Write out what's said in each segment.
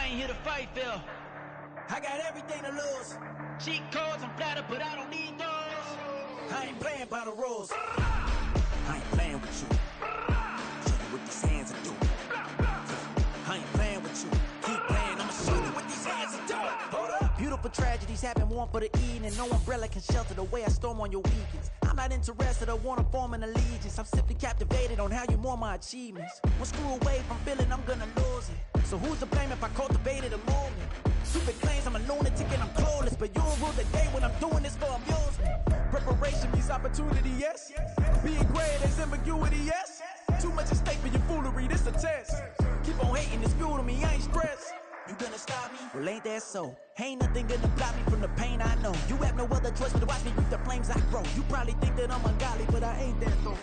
I ain't here to fight, Phil. I got everything to lose. Cheat codes, I'm flattered, but I don't need those. I ain't playing by the rules. I ain't playing with you. Show you what these hands are doing. I ain't playing with you. Keep playing, I'ma show you what these hands are doing. Hold up. Beautiful tragedies happen, one for the evening. No umbrella can shelter the way I storm on your weekends. I'm not interested, I wanna form an allegiance. I'm simply captivated on how you mourn my achievements. One screw away from feeling I'm gonna lose it. So who's to blame if I cultivated a movement? Stupid claims I'm a lunatic and I'm clueless, but you'll rule the day when I'm doing this for amusement. Preparation means opportunity, yes. Being great, there's ambiguity, yes. Too much at stake for your foolery, this a test. Keep on hating, it's fuel to me, I ain't stressed. You gonna stop me? Well, ain't that so? Ain't nothing gonna block me from the pain I know. You have no other choice but to watch me reap the flames I grow. You probably think that I'm ungodly, but I ain't that though.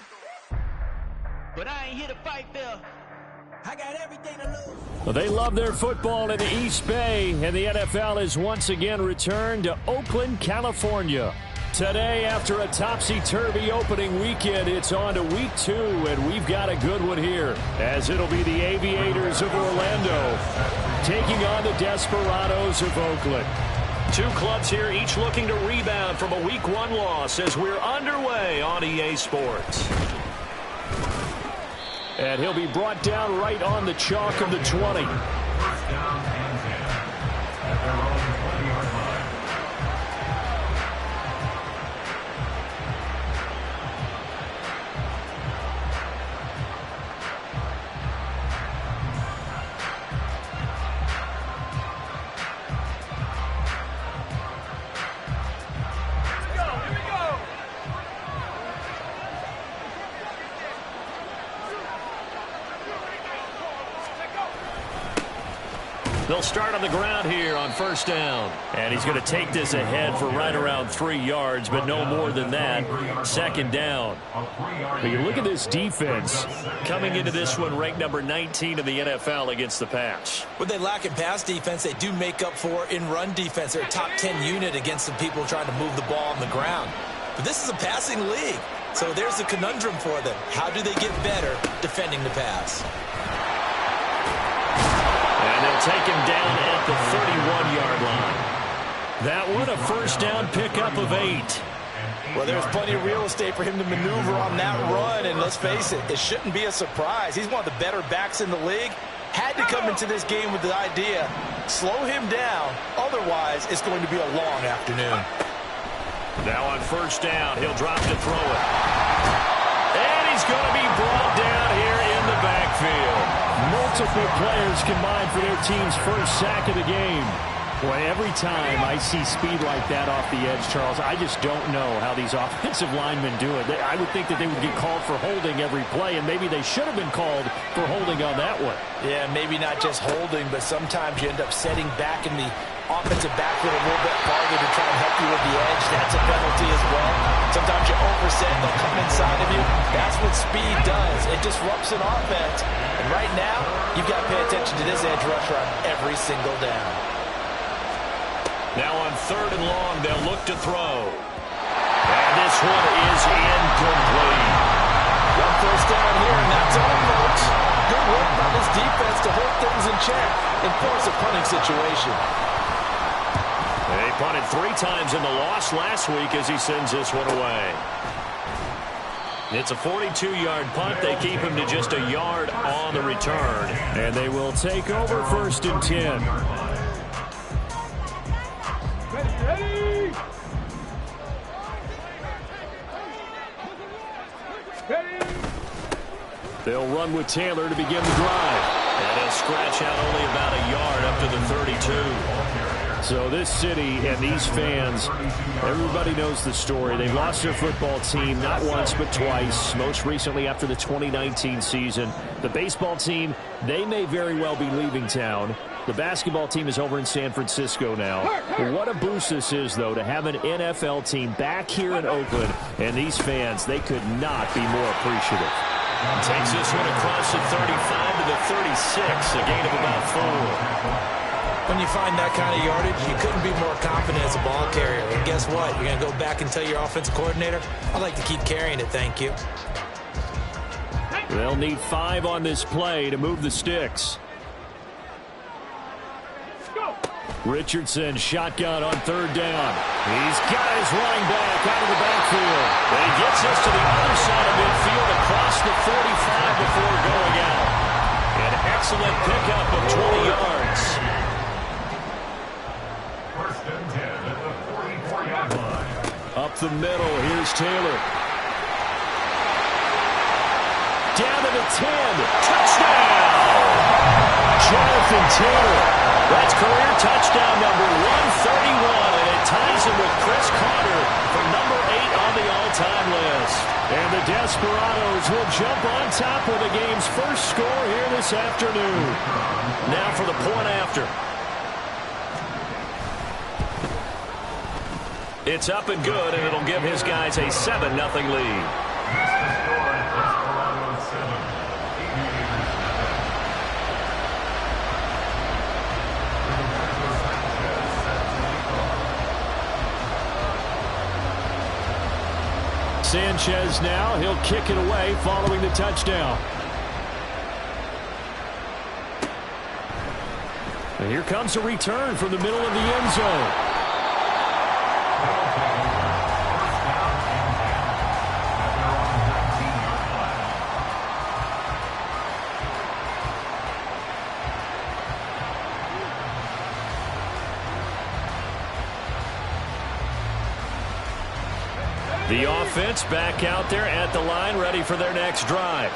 But I ain't here to fight, Phil. I got everything to lose. Well, they love their football in the East Bay, and the NFL has once again returned to Oakland, California. Today, after a topsy-turvy opening weekend, it's on to week 2, and we've got a good one here, as it'll be the Aviators of Orlando taking on the Desperados of Oakland. Two clubs here, each looking to rebound from a Week 1 loss as we're underway on EA Sports. And he'll be brought down right on the chalk of the 20. They'll start on the ground here on first down. And he's going to take this ahead for right around 3 yards, but no more than that. Second down. But you look at this defense coming into this one ranked number 19 in the NFL against the pass. What they lack in pass defense, they do make up for in run defense. They're a top 10 unit against the people trying to move the ball on the ground. But this is a passing league. So there's a conundrum for them. How do they get better defending the pass? And they'll take him down at the 31-yard line. That one, a first down pickup of 8. Well, there's plenty of real estate for him to maneuver on that run, and let's face it, it shouldn't be a surprise. He's one of the better backs in the league. Had to come into this game with the idea, slow him down, otherwise it's going to be a long afternoon. Now on first down, he'll drop to throw it. And he's going to be brought down here in the backfield. Multiple players combined for their team's first sack of the game. Boy, every time I see speed like that off the edge, Charles, I just don't know how these offensive linemen do it. I would think that they would get called for holding every play, and maybe they should have been called for holding on that one. Yeah, maybe not just holding, but sometimes you end up setting back in the offensive backfield a little bit farther to try and help you with the edge. That's a penalty as well. Sometimes you overset, they'll come inside of you. That's what speed does. It disrupts an offense. And right now, you've got to pay attention to this edge rusher on every single down. Now on third and long, they'll look to throw. And this one is incomplete. One first down here, and that's all, folks. Good work by this defense to hold things in check and force a punting situation. They punted 3 times in the loss last week as he sends this one away. It's a 42-yard punt. They keep him to just a yard on the return. And they will take over first and 10. Ready. They'll run with Taylor to begin the drive. And they'll scratch out only about a yard up to the 32. So this city and these fans, everybody knows the story. They've lost their football team not once but twice, most recently after the 2019 season. The baseball team, they may very well be leaving town. The basketball team is over in San Francisco now. What a boost this is, though, to have an NFL team back here in Oakland. And these fans, they could not be more appreciative. Takes this one across the 35 to the 36, a gain of about 4. When you find that kind of yardage, you couldn't be more confident as a ball carrier. And guess what? You're going to go back and tell your offensive coordinator, I'd like to keep carrying it, thank you. They'll need 5 on this play to move the sticks. Richardson shotgun on third down. He's got his running back out of the backfield. And he gets us to the other side of midfield across the 45 before going out. An excellent pickup of 20 yards. First and 10 at the 44-yard line. Up the middle, here's Taylor. Down to the 10. Touchdown! Jonathan Taylor. That's career touchdown number 131, and it ties him with Chris Carter for number 8 on the all-time list. And the Desperados will jump on top with the game's first score here this afternoon. Now for the point after. It's up and good, and it'll give his guys a 7-0 lead. Sanchez now, he'll kick it away following the touchdown. And here comes a return from the middle of the end zone. The offense back out there at the line, ready for their next drive.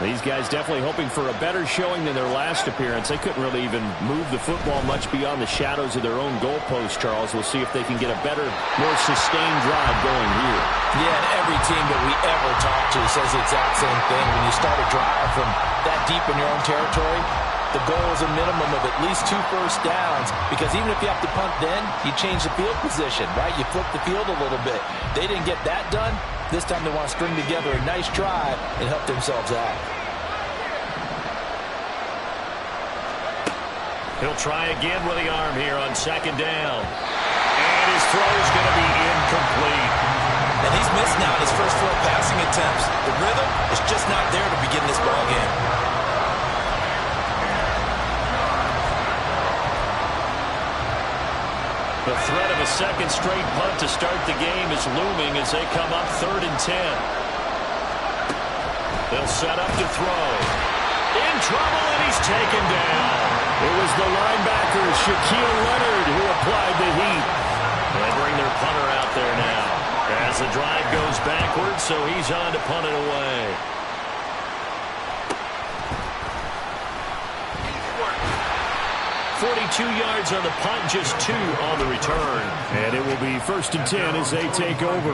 These guys definitely hoping for a better showing than their last appearance. They couldn't really even move the football much beyond the shadows of their own goalpost, Charles. We'll see if they can get a better, more sustained drive going here. Yeah, and every team that we ever talk to says the exact same thing. When you start a drive from that deep in your own territory, the goal is a minimum of at least 2 first downs, because even if you have to punt then, you change the field position, right? You flip the field a little bit. They didn't get that done. This time they want to string together a nice drive and help themselves out. He'll try again with the arm here on second down. And his throw is going to be incomplete. And he's missed now in his first 4 passing attempts. The rhythm is just not there to begin this ball game. The threat of a second straight punt to start the game is looming as they come up 3rd and 10. They'll set up to throw. In trouble, and he's taken down. It was the linebacker, Shaquille Leonard, who applied the heat. They bring their punter out there now as the drive goes backwards, so he's on to punt it away. 42 yards on the punt, just 2 on the return. And it will be 1st and 10 as they take over.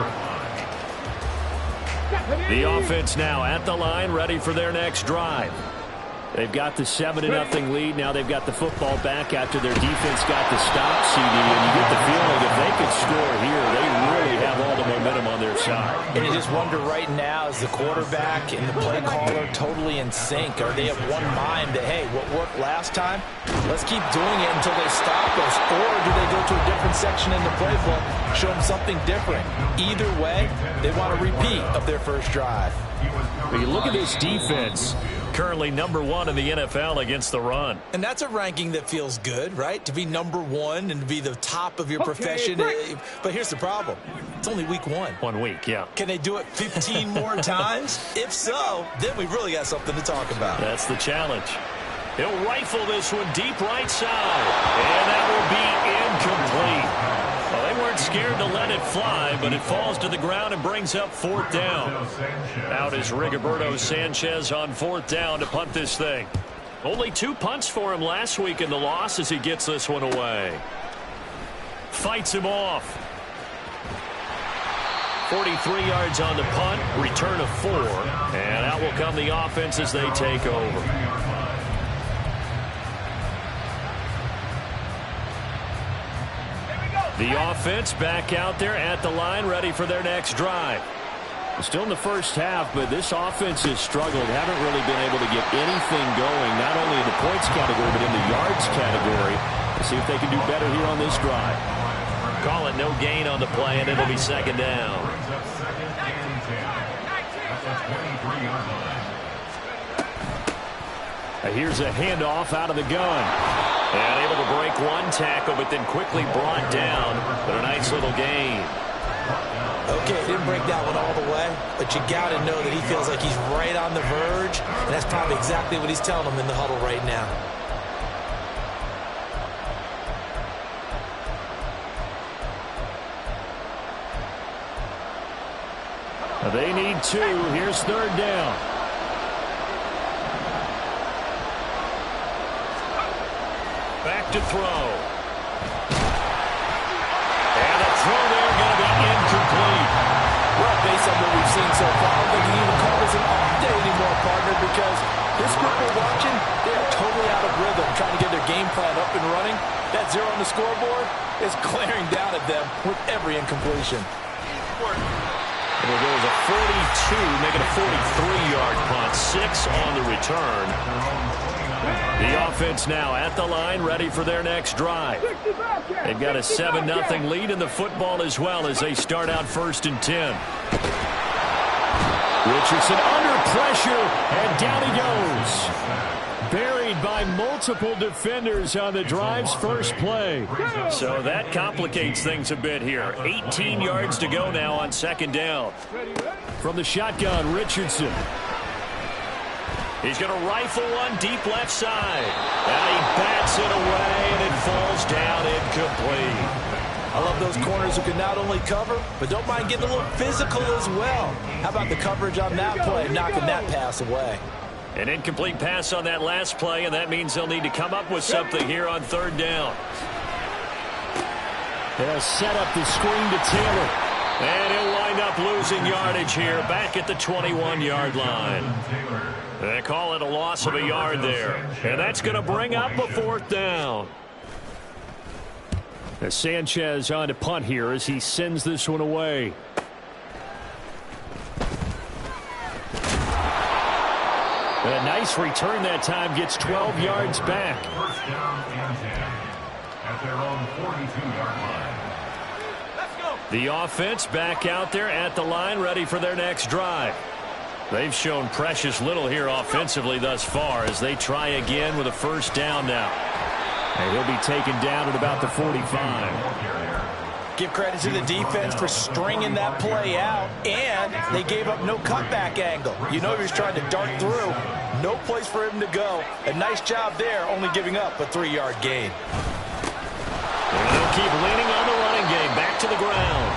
The offense now at the line, ready for their next drive. They've got the 7-0 lead. Now they've got the football back after their defense got the stop, CD. And you get the feeling if they could score here, they really have all the momentum on their side. And you just wonder right now, is the quarterback and the play caller totally in sync? Are they of one mind that, hey, what worked last time, let's keep doing it until they stop us? Or do they go to a different section in the playbook, show them something different? Either way, they want a repeat of their first drive. When you look at this defense, currently number 1 in the NFL against the run. And that's a ranking that feels good, right? To be number 1 and to be the top of your profession. But here's the problem. It's only week 1. 1 week, yeah. Can they do it 15 more times? If so, then we really got something to talk about. That's the challenge. He'll rifle this one deep right side. And that will be incomplete. Well, they weren't scared to let it fly, but it falls to the ground and brings up 4th down. Out is Rigoberto Sanchez on 4th down to punt this thing. Only 2 punts for him last week in the loss as he gets this one away. Fights him off. 43 yards on the punt, return of 4. And out will come the offense as they take over. The offense back out there at the line, ready for their next drive. Still in the first half, but this offense has struggled. Haven't really been able to get anything going, not only in the points category, but in the yards category. Let's see if they can do better here on this drive. Call it no gain on the play, and it'll be 2nd down. Here's a handoff out of the gun. And able to break one tackle, but then quickly brought down. But a nice little gain. Okay, didn't break that one all the way, but you got to know that he feels like he's right on the verge, and that's probably exactly what he's telling him in the huddle right now. They need 2. Here's 3rd down. Back to throw. And a throw there going to be incomplete. Well, based on what we've seen so far, I don't think you can even call this an off day anymore, partner, because this group we're watching, they are totally out of rhythm, trying to get their game plan up and running. That 0 on the scoreboard is glaring down at them with every incompletion. Well, there was a 42, making a 43-yard punt, 6 on the return. The offense now at the line, ready for their next drive. They've got a 7-0 lead in the football as well as they start out 1st and 10. Richardson under pressure, and down he goes. Buried by multiple defenders on the drive's first play. So that complicates things a bit here. 18 yards to go now on 2nd down. From the shotgun, Richardson. He's going to rifle one deep left side. And he bats it away, and it falls down incomplete. I love those corners who can not only cover, but don't mind getting a little physical as well. How about the coverage on that play, knocking that pass away? An incomplete pass on that last play, and that means they'll need to come up with something here on 3rd down. They'll set up the screen to Taylor. And he'll wind up losing yardage here back at the 21-yard line. They call it a loss of a yard there. And that's going to bring up a 4th down. As Sanchez on to punt here as he sends this one away. A nice return that time, gets 12 yards back. 1st down and 10 at their own 42-yard line. The offense back out there at the line, ready for their next drive. They've shown precious little here offensively thus far as they try again with a 1st down now. And he'll be taken down at about the 45. Give credit to the defense for stringing that play out, and they gave up no cutback angle. You know he was trying to dart through. No place for him to go. A nice job there, only giving up a 3-yard gain. And he'll keep leaning on the running game, back to the ground.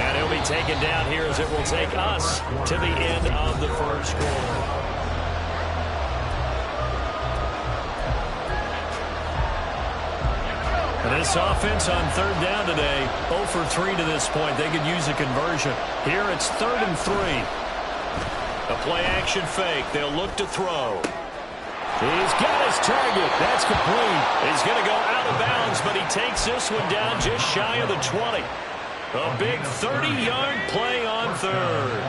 And he'll be taken down here as it will take us to the end of the 1st quarter. And this offense on 3rd down today, 0 for 3 to this point. They could use a conversion. Here it's 3rd and 3. A play-action fake. They'll look to throw. He's got his target. That's complete. He's going to go out of bounds, but he takes this one down just shy of the 20. A big 30-yard play on 3rd.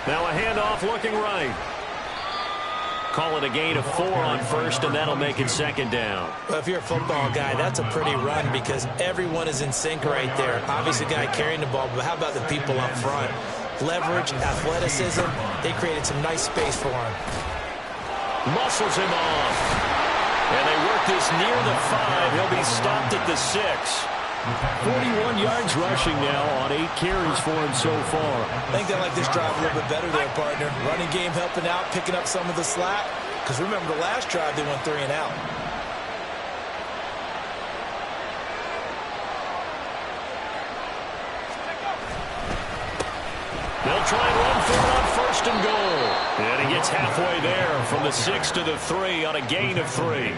Now a handoff looking right. Call it a gain of 4 on 1st, and that'll make it 2nd down. Well, if you're a football guy, that's a pretty run because everyone is in sync right there. Obviously, the guy carrying the ball, but how about the people up front? Leverage, athleticism, they created some nice space for him. Muscles him off. And they work this near the 5. He'll be stopped at the 6. 41 yards rushing now on 8 carries for him so far. I think they like this drive a little bit better there, partner. Running game helping out, picking up some of the slack. Because remember, the last drive, they went 3 and out. They'll try and run for it on 1st and goal. And he gets halfway there from the 6 to the 3 on a gain of 3.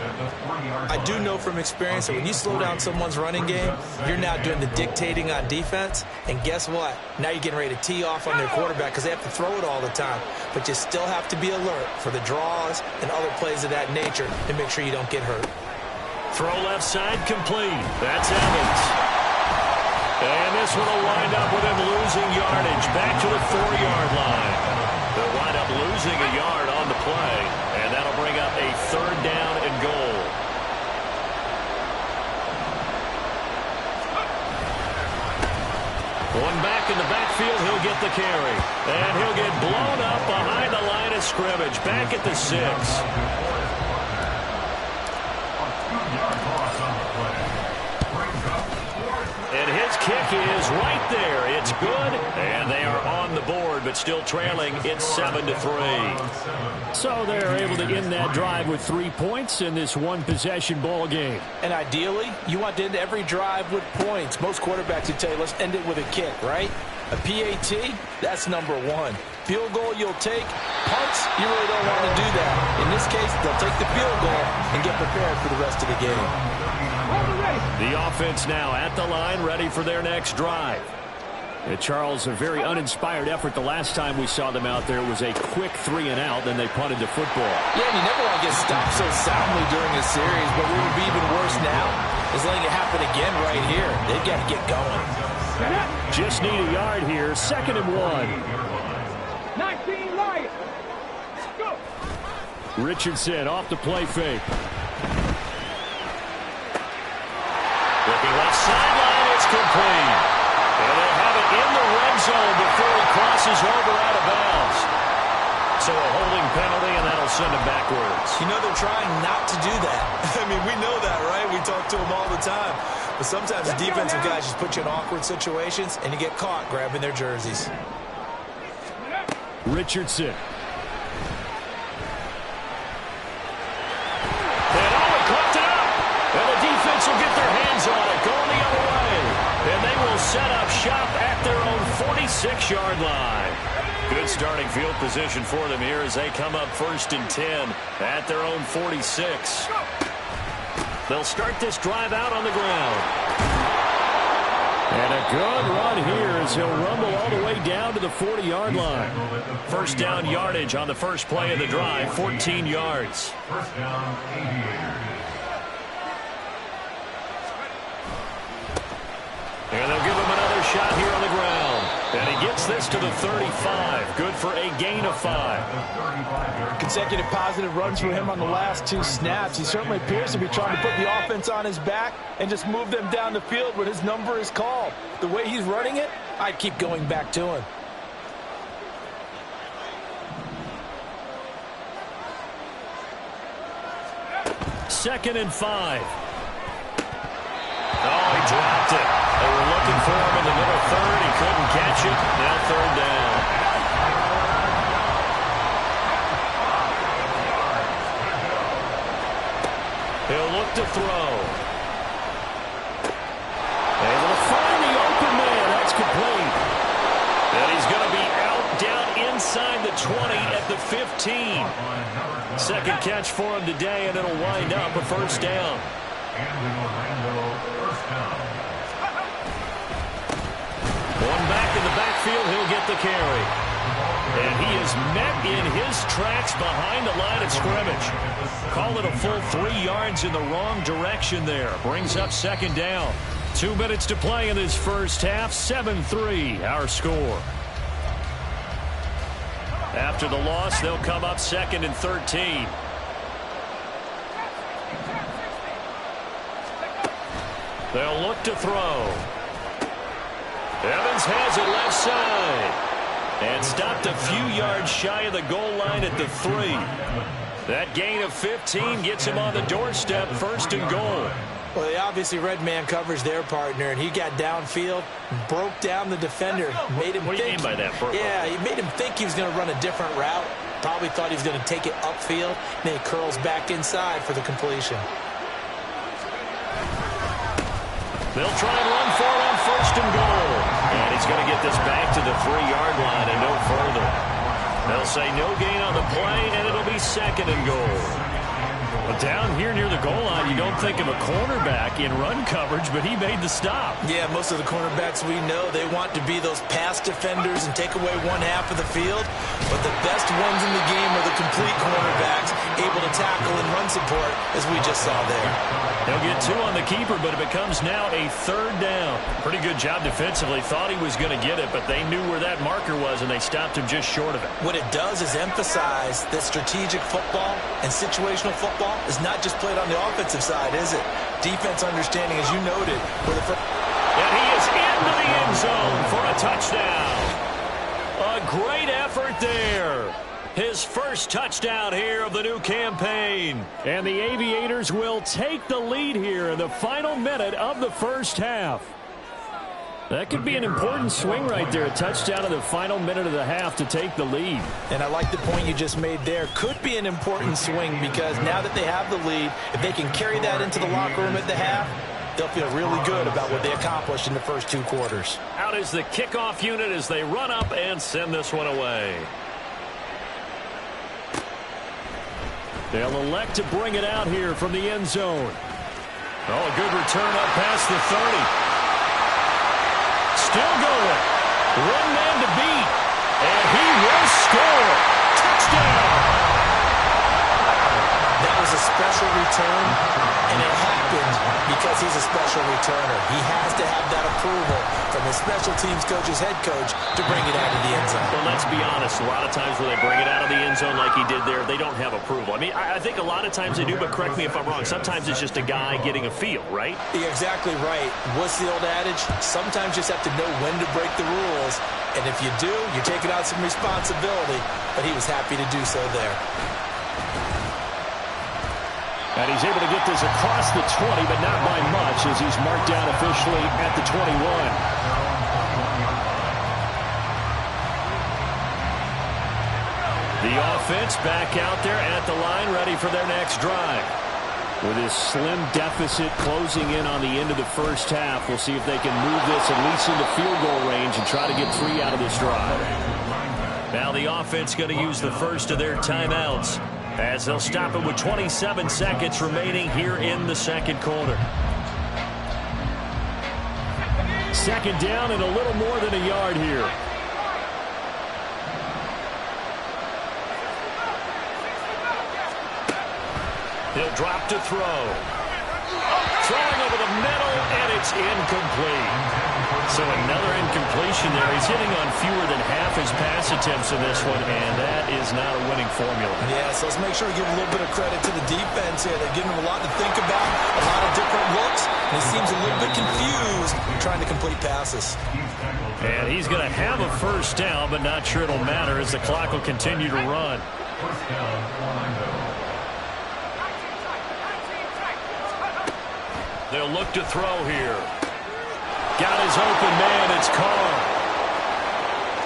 I do know from experience that when you slow down someone's running game, you're now doing the dictating on defense. And guess what? Now you're getting ready to tee off on their quarterback because they have to throw it all the time. But you still have to be alert for the draws and other plays of that nature to make sure you don't get hurt. Throw left side complete. That's Evans. And this one will wind up with him losing yardage back to the 4-yard line. They'll wind up losing a yard on the play, and that'll bring up a 3rd down and goal. One back in the backfield, he'll get the carry. And he'll get blown up behind the line scrimmage, back at the 6. And his kick is right there. It's good, and they are on the board, but still trailing. It's 7-3. So they're able to end that drive with 3 points in this one-possession ball game. And ideally, you want to end every drive with points. Most quarterbacks would tell you, let's end it with a kick, right? A PAT, that's number 1. Field goal you'll take. Punts, you really don't want to do that. In this case, they'll take the field goal and get prepared for the rest of the game. The offense now at the line, ready for their next drive. Charles, a very uninspired effort. The last time we saw them out there was a quick 3-and-out, then they punted the football. Yeah, and you never want to get stopped so soundly during a series, but what would be even worse now is letting it happen again right here. They've got to get going. Just need a yard here, 2nd and 1. 19 Lions. Go. Richardson off the play fake. Looking left sideline, it's complete. And they'll have it in the red zone before he crosses over out of bounds. So a holding penalty, and that'll send him backwards. You know they're trying not to do that. I mean, we know that, right? We talk to them all the time. But sometimes the defensive guys just put you in awkward situations, and you get caught grabbing their jerseys. Richardson. And Owen caught it up. And the defense will get their hands on it, going the other way. And they will set up shop at their own 46-yard line. Good starting field position for them here as they come up 1st and 10 at their own 46. They'll start this drive out on the ground. And a good run here as he'll rumble all the way down to the 40-yard line. First down yardage on the first play of the drive, 14 yards. First down, Aviators. And they'll give him another shot here on the ground. And he gets this to the 35. Good for a gain of 5. Consecutive positive runs for him on the last 2 snaps. He certainly appears to be trying to put the offense on his back and just move them down the field when his number is called. The way he's running it, I'd keep going back to him. Second and 5. Oh, he dropped it. They were looking for him in the middle third. He couldn't catch it. Now 3rd down. He'll look to throw. Able to find the open man. That's complete. And he's going to be out down inside the 20 at the 15. Second catch for him today, and it'll wind up a 1st down. One back in the backfield, he'll get the carry. And he is met in his tracks behind the line of scrimmage. Call it a full 3 yards in the wrong direction there. Brings up 2nd down. 2 minutes to play in this first half. 7-3, our score. After the loss, they'll come up 2nd and 13. They'll look to throw. Evans has it left side. And stopped a few yards shy of the goal line at the 3. That gain of 15 gets him on the doorstep, 1st and goal. Well, they obviously read man coverage their partner, and he got downfield, broke down the defender, made him What do you mean by that, Burko? Yeah, he made him think he was going to run a different route. Probably thought he was going to take it upfield. Then he curls back inside for the completion. They'll try and run for it on 1st and goal. And he's going to get this back to the 3-yard line and no further. They'll say no gain on the play, and it'll be 2nd and goal. But down here near the goal line, you don't think of a cornerback in run coverage, but he made the stop. Yeah, most of the cornerbacks we know, they want to be those pass defenders and take away one half of the field. But the best ones in the game are the complete cornerbacks, able to tackle and run support, as we just saw there. He'll get 2 on the keeper, but it becomes now a 3rd down. Pretty good job defensively. Thought he was going to get it, but they knew where that marker was, and they stopped him just short of it. What it does is emphasize that strategic football and situational football is not just played on the offensive side, is it? Defense understanding, as you noted. And he is into the end zone for a touchdown. A great effort there. His first touchdown here of the new campaign. And the Aviators will take the lead here in the final minute of the first half. That could be an important swing right there. A touchdown in the final minute of the half to take the lead. And I like the point you just made there. Could be an important swing because now that they have the lead, if they can carry that into the locker room at the half, they'll feel really good about what they accomplished in the first 2 quarters. Out is the kickoff unit as they run up and send this one away. They'll elect to bring it out here from the end zone. Oh, a good return up past the 30. Still going. One man to beat. And he will score. Touchdown. That was a special return, and it happened because he's a special returner. He has to have that approval from his special teams coach's head coach to bring it out of the end zone. Well, let's be honest. A lot of times when they bring it out of the end zone like he did there, they don't have approval. I mean, I think a lot of times they do, but correct me if I'm wrong. Sometimes it's just a guy getting a feel, right? You're exactly right. What's the old adage? Sometimes you just have to know when to break the rules, and if you do, you're taking on some responsibility, but he was happy to do so there. And he's able to get this across the 20, but not by much as he's marked down officially at the 21. The offense back out there at the line, ready for their next drive. With his slim deficit closing in on the end of the first half, we'll see if they can move this at least into field goal range and try to get 3 out of this drive. Now the offense going to use the first of their timeouts, as they'll stop it with 27 seconds remaining here in the second quarter. Second down and a little more than a yard here. He'll drop to throw. Throwing over the middle, and it's incomplete. So another incompletion there. He's hitting on fewer than half his pass attempts in this one, and that is not a winning formula. Yeah, so let's make sure we give a little bit of credit to the defense here. They're giving him a lot to think about, a lot of different looks, and he seems a little bit confused trying to complete passes. And he's going to have a first down, but not sure it'll matter as the clock will continue to run. First down, Orlando. They'll look to throw here. Got his open man. It's Carr.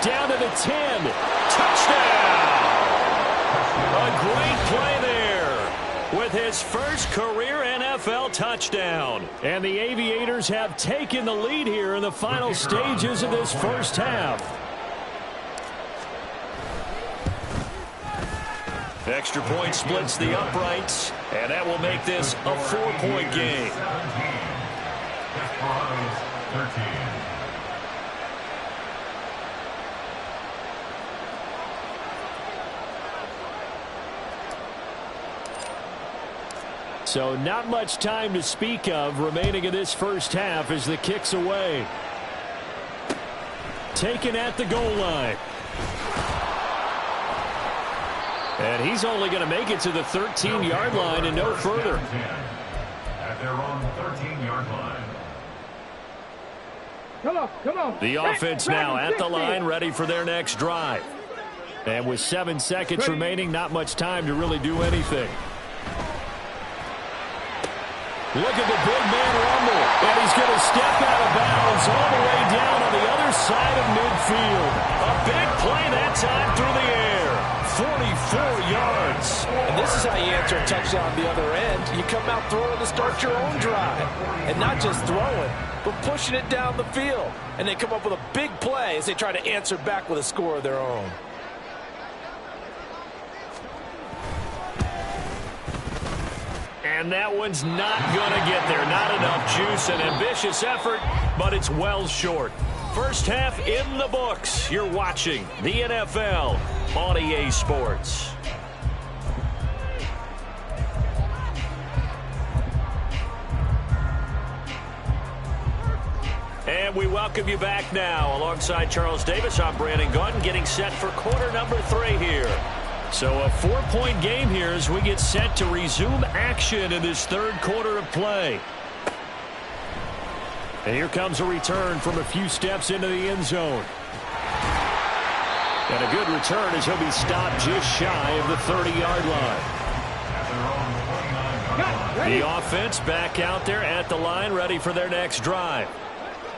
Down to the 10. Touchdown! A great play there with his first career NFL touchdown. And the Aviators have taken the lead here in the final stages of this first half. Extra point splits the uprights, and that will make this a 4-point game. Desperados, 13. So not much time to speak of remaining in this first half as the kick's away. Taken at the goal line. And he's only going to make it to the 13-yard line and no further. At their own 13-yard line. Come on. The offense now at the line, ready for their next drive. And with 7 seconds remaining, not much time to really do anything. Look at the big man rumble. And he's going to step out of bounds all the way down on the other side of midfield. A big play that time through the air. 44 yards. And this is how you answer a touchdown on the other end. You come out throwing to start your own drive. And not just throwing, but pushing it down the field. And they come up with a big play as they try to answer back with a score of their own. And that one's not going to get there. Not enough juice. An ambitious effort, but it's well short. First half in the books. You're watching the NFL on EA Sports. And we welcome you back now. Alongside Charles Davis, I'm Brandon Gunn, getting set for quarter number 3 here. So a 4-point game here as we get set to resume action in this third quarter of play. And here comes a return from a few steps into the end zone. And a good return as he'll be stopped just shy of the 30-yard line. The offense back out there at the line, ready for their next drive.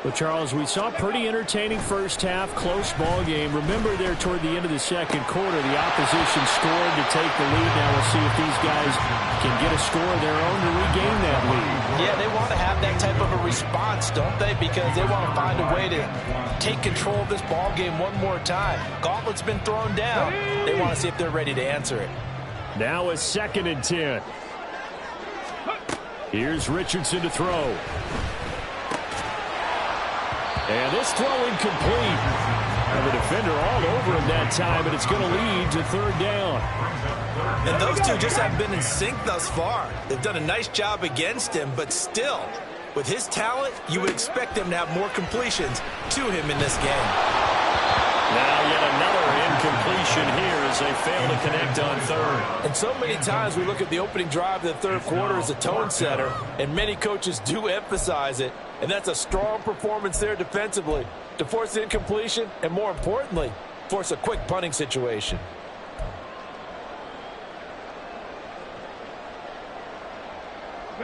Well, Charles, we saw a pretty entertaining first half, close ball game. Remember there toward the end of the second quarter, the opposition scored to take the lead. Now we'll see if these guys can get a score of their own to regain that lead. Yeah, they want to have that type of a response, don't they? Because they want to find a way to take control of this ball game one more time. Gauntlet's been thrown down. They want to see if they're ready to answer it. Now a 2nd and 10. Here's Richardson to throw. And this throw incomplete. And the defender all over him that time, and it's going to lead to 3rd down. And those two just haven't been in sync thus far. They've done a nice job against him, but still, with his talent, you would expect them to have more completions to him in this game. Now yet another incompletion here as they fail to connect on 3rd. And so many times we look at the opening drive of the 3rd quarter as a tone setter, and many coaches do emphasize it. And that's a strong performance there defensively to force the incompletion and, more importantly, force a quick punting situation.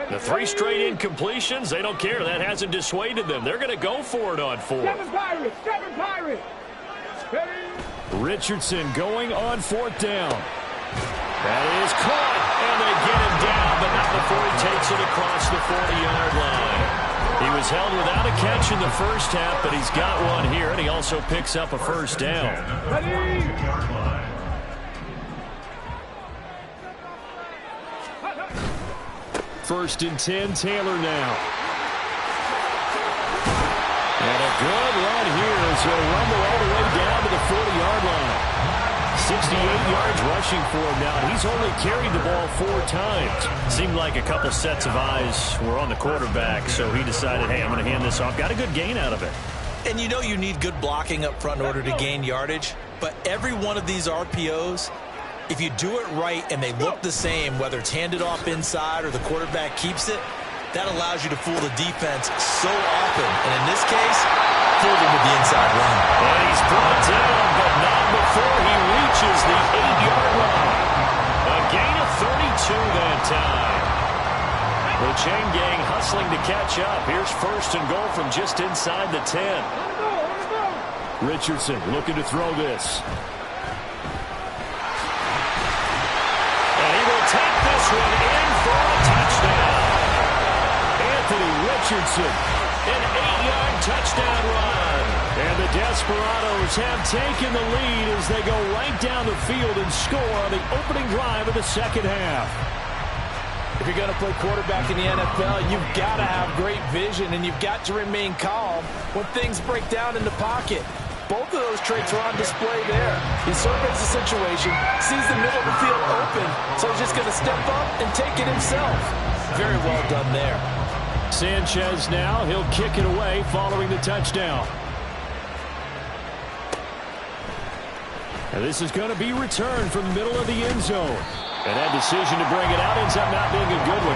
The 3 straight incompletions, they don't care. That hasn't dissuaded them. They're going to go for it on 4th. 7 Pirates! 7 Pirates! Richardson going on 4th down. That is caught, and they get him down, but not before he takes it across the 40-yard line. He was held without a catch in the first half, but he's got one here, and he also picks up a 1st down. 1st and 10, Taylor now. And a good run here as he'll rumble all the way down to the 40-yard line. 68 yards rushing for him now. He's only carried the ball 4 times. Seemed like a couple sets of eyes were on the quarterback, so he decided, hey, I'm going to hand this off. Got a good gain out of it. And you know you need good blocking up front in order to gain yardage, but every one of these RPOs, if you do it right and they look the same, whether it's handed off inside or the quarterback keeps it, that allows you to fool the defense so often. And in this case, fooled him with the inside run. And he's brought down, but not before he reaches the 8-yard line. A gain of 32 that time. The chain gang hustling to catch up. Here's 1st and goal from just inside the 10. Richardson looking to throw this. And he will take this one in for a touchdown. Anthony Richardson, an 8-yard touchdown run. And the Desperados have taken the lead as they go right down the field and score on the opening drive of the 2nd half. If you're going to play quarterback in the NFL, you've got to have great vision, and you've got to remain calm when things break down in the pocket. Both of those traits are on display there. He surveys the situation, sees the middle of the field open, so he's just going to step up and take it himself. Very well done there. Sanchez now, he'll kick it away following the touchdown. And this is going to be returned from the middle of the end zone. And that decision to bring it out ends up not being a good one.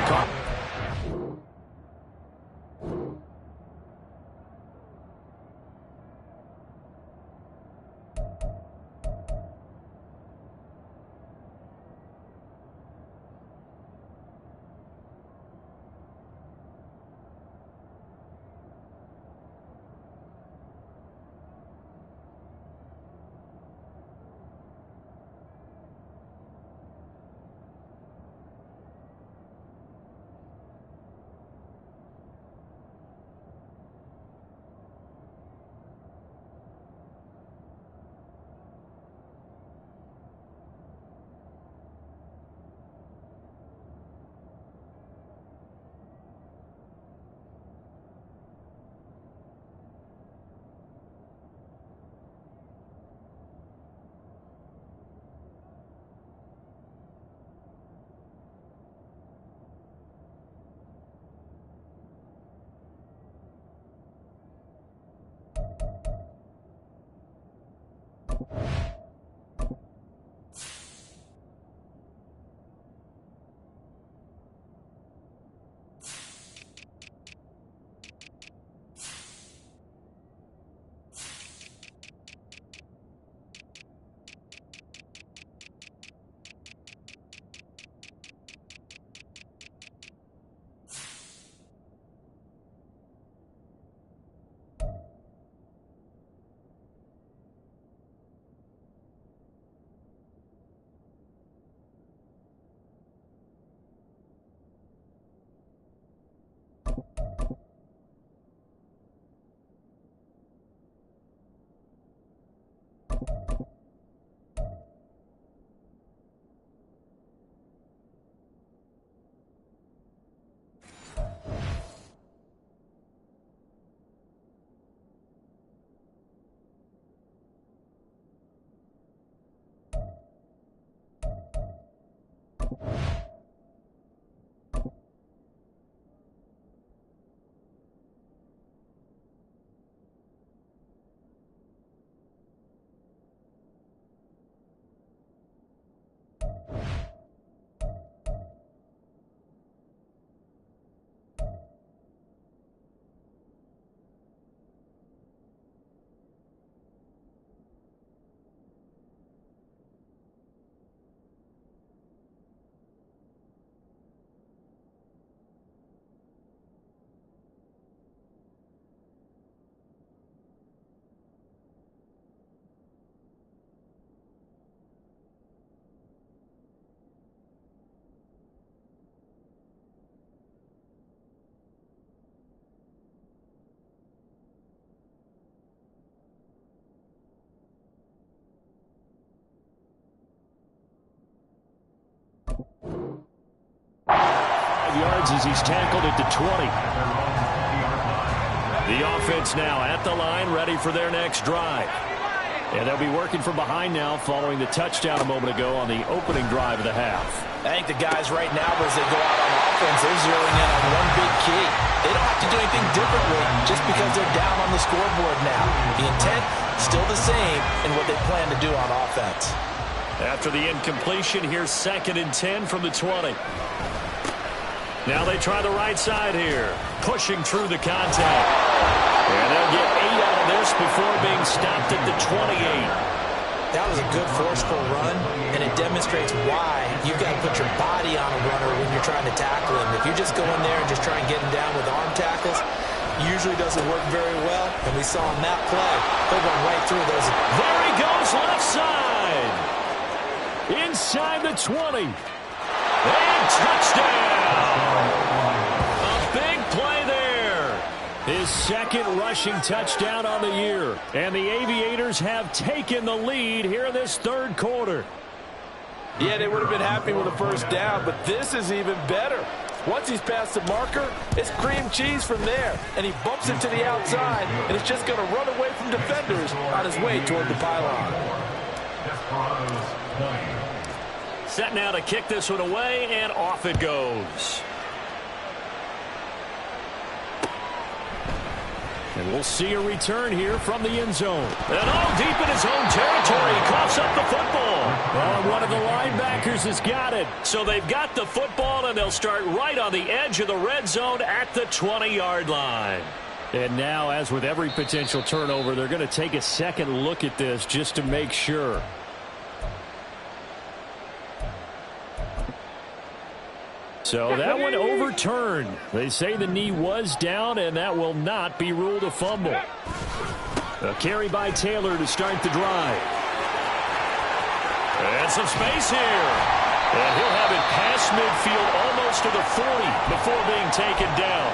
yards as he's tackled at the 20. The offense now at the line, ready for their next drive. And they'll be working from behind now following the touchdown a moment ago on the opening drive of the half. I think the guys right now, as they go out on offense, they're zeroing in on one big key. They don't have to do anything differently just because they're down on the scoreboard now. The intent, still the same in what they plan to do on offense. After the incompletion, here's 2nd and 10 from the 20. Now they try the right side here, pushing through the contact. And they'll get 8 out of this before being stopped at the 28. That was a good forceful run, and it demonstrates why you've got to put your body on a runner when you're trying to tackle him. If you just go in there and just try and get him down with arm tackles, usually doesn't work very well. And we saw on that play, he'll run right through those. There he goes left side. Inside the 20. And touchdown. A big play there. His 2nd rushing touchdown on the year. And the Aviators have taken the lead here in this 3rd quarter. Yeah, they would have been happy with a first down, but this is even better. Once he's past the marker, it's cream cheese from there. And he bumps it to the outside, and it's just going to run away from defenders on his way toward the pylon. Set now to kick this one away, and off it goes. And we'll see a return here from the end zone. And all deep in his own territory, he coughs up the football. Oh, one of the linebackers has got it. So they've got the football, and they'll start right on the edge of the red zone at the 20-yard line. And now, as with every potential turnover, they're going to take a second look at this just to make sure. So that one overturned. They say the knee was down, and that will not be ruled a fumble. A carry by Taylor to start the drive. And some space here. And he'll have it past midfield almost to the 40 before being taken down.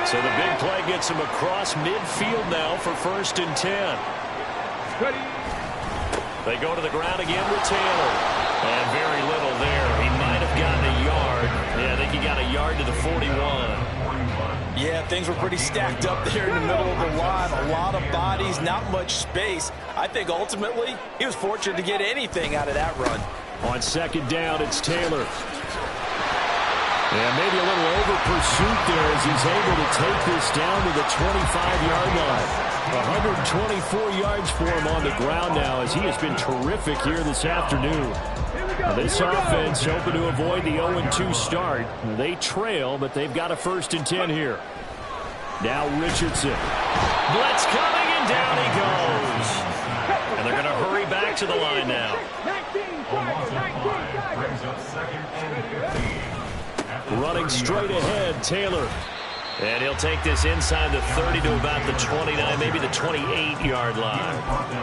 So the big play gets him across midfield now for 1st and 10. They go to the ground again with Taylor. And very little there. He might have gotten a yard. Yeah, I think he got a yard to the 41. Yeah, things were pretty stacked up there in the middle of the line. A lot of bodies, not much space. I think ultimately he was fortunate to get anything out of that run. On 2nd down, it's Taylor. And maybe a little over pursuit there as he's able to take this down to the 25-yard line. 124 yards for him on the ground now as he has been terrific here this afternoon. This offense hoping to avoid the 0-2 start. They trail, but they've got a 1st and 10 here. Now Richardson. Blitz coming, and down he goes. And they're going to hurry back to the line now. Running straight ahead, Taylor. And he'll take this inside the 30 to about the 29, maybe the 28-yard line.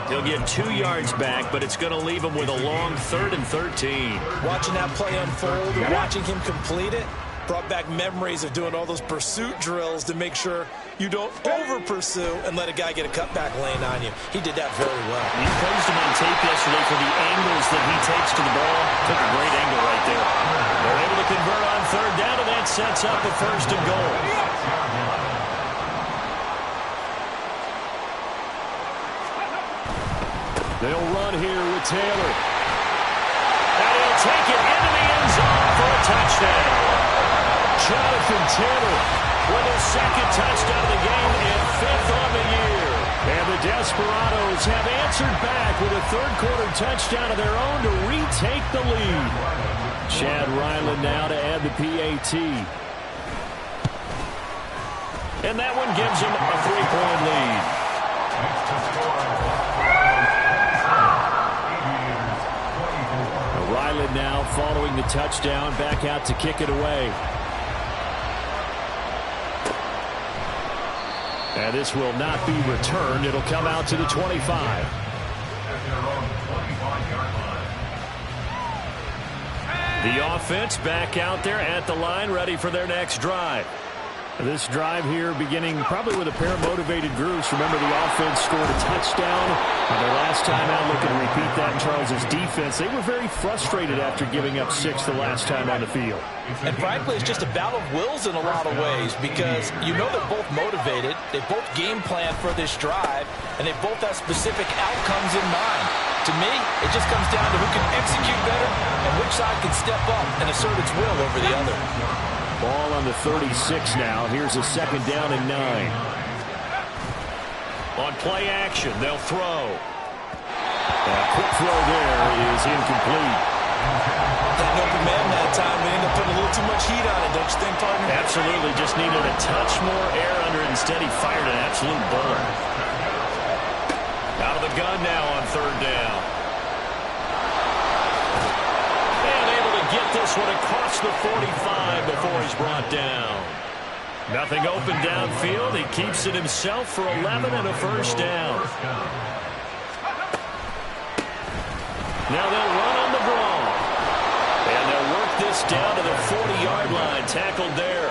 He'll get 2 yards back, but it's going to leave him with a long 3rd and 13. Watching that play unfold and watching him complete it brought back memories of doing all those pursuit drills to make sure you don't over-pursue and let a guy get a cutback lane on you. He did that very well. We praised him on tape yesterday for the angles that he takes to the ball. Took a great angle right there. They're able to convert on 3rd down, and that sets up a 1st and goal. They'll run here with Taylor. And he'll take it into the end zone for a touchdown. Jonathan Taylor with his 2nd touchdown of the game and 5th on the year. And the Desperados have answered back with a 3rd quarter touchdown of their own to retake the lead. Chad Ryland now to add the PAT. And that one gives him a 3-point lead. Ryland now following the touchdown, back out to kick it away. And this will not be returned. It'll come out to the 25. The offense back out there at the line, ready for their next drive. This drive here beginning probably with a pair of motivated groups. Remember, the offense scored a touchdown their last time out. Looking to repeat that in Charles's defense. They were very frustrated after giving up 6 the last time on the field. And frankly, it's just a battle of wills in a lot of ways because you know they're both motivated. They both game plan for this drive, and they both have specific outcomes in mind. To me, it just comes down to who can execute better and which side can step up and assert its will over the other. Ball on the 36 now. Here's a 2nd down and 9. On play action, they'll throw. A quick throw there is incomplete. That open man that time, they end up putting a little too much heat on it, don't you think, partner? Absolutely. Just needed a touch more air under it. Instead, he fired an absolute bullet. Out of the gun now on 3rd down. Get this one across the 45 before he's brought down. Nothing open downfield. He keeps it himself for 11 and a 1st down. Now they'll run on the draw. And they'll work this down to the 40-yard line. Tackled there.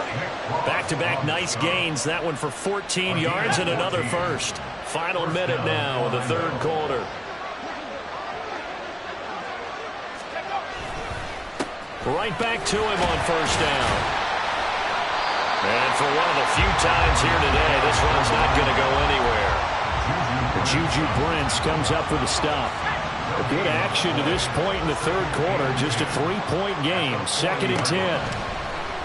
Back-to-back nice gains. That one for 14 yards and another 1st. Final minute now of the 3rd quarter. Right back to him on 1st down. And for one of the few times here today, this one's not going to go anywhere. Juju Brents comes up for the stop. A good action to this point in the 3rd quarter. Just a 3-point game. 2nd and 10.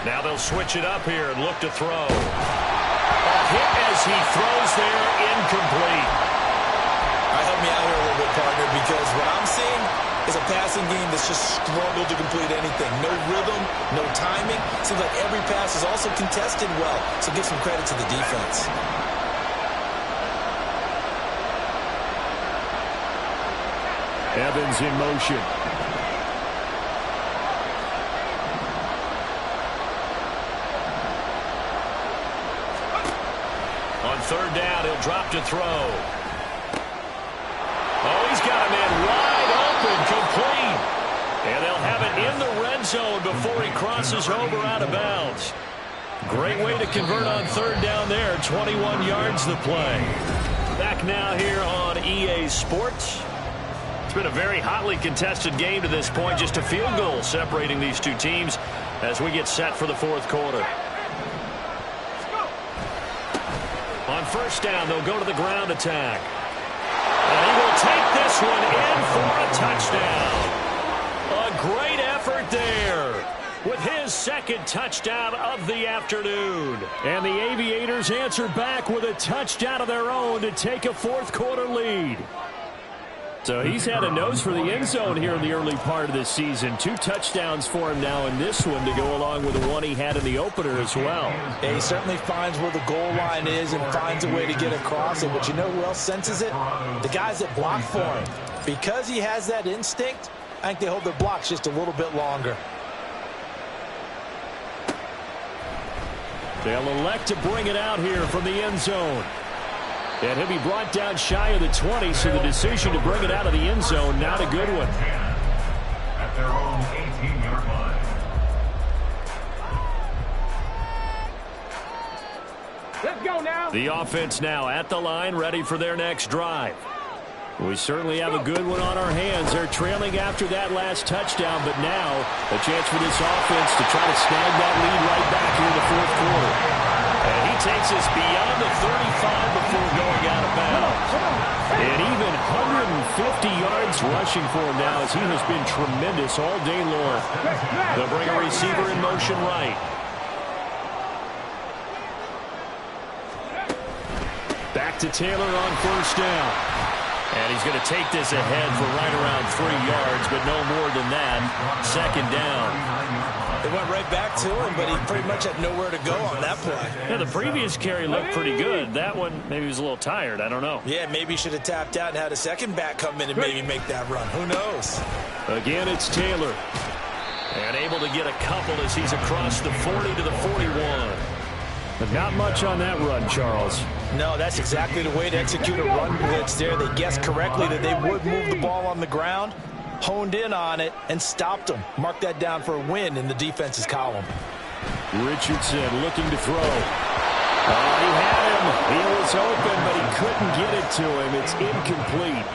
Now they'll switch it up here and look to throw. A hit as he throws there, incomplete. Help me out here a little bit, partner, because what I'm seeing is a passing game that's just struggled to complete anything. No rhythm, no timing. Seems like every pass is also contested well, so give some credit to the defense. Evans in motion. On 3rd down, he'll drop to throw. Oh, he's got a man wide open, complete. And they'll have it in the red zone before he crosses over out of bounds. Great way to convert on 3rd down there. 21 yards the play. Back now here on EA Sports. It's been a very hotly contested game to this point. Just a field goal separating these two teams as we get set for the 4th quarter. On 1st down, they'll go to the ground attack. And he will take this one in for a touchdown. A great effort there with his 2nd touchdown of the afternoon. And the Aviators answer back with a touchdown of their own to take a 4th quarter lead. So he's had a nose for the end zone here in the early part of this season. 2 touchdowns for him now in this one to go along with the one he had in the opener as well. Yeah, he certainly finds where the goal line is and finds a way to get across it. But you know who else senses it? The guys that block for him. Because he has that instinct, I think they hold their blocks just a little bit longer. They'll elect to bring it out here from the end zone. And he'll be brought down shy of the 20, so the decision to bring it out of the end zone, not a good one. At their own 18-yard line. Let's go now. The offense now at the line, ready for their next drive. We certainly have a good one on our hands. They're trailing after that last touchdown, but now a chance for this offense to try to snag that lead right back here in the 4th quarter. And he takes us beyond the 35 before going out of bounds. And even 150 yards rushing for him now as he has been tremendous all day long. They'll bring a receiver in motion right. Back to Taylor on 1st down. And he's going to take this ahead for right around 3 yards, but no more than that. 2nd down. They went right back to him, but he pretty much had nowhere to go on that play. Yeah, the previous carry looked pretty good. That one, maybe he was a little tired. I don't know. Yeah, maybe he should have tapped out and had a second back come in and maybe make that run. Who knows? Again, it's Taylor. And able to get a couple as he's across the 40 to the 41. But not much on that run, Charles. No, that's exactly the way to execute a run blitz there. They guessed correctly that they would move the ball on the ground, honed in on it, and stopped them. Mark that down for a win in the defense's column. Richardson looking to throw. He had him. He was open, but he couldn't get it to him. It's incomplete.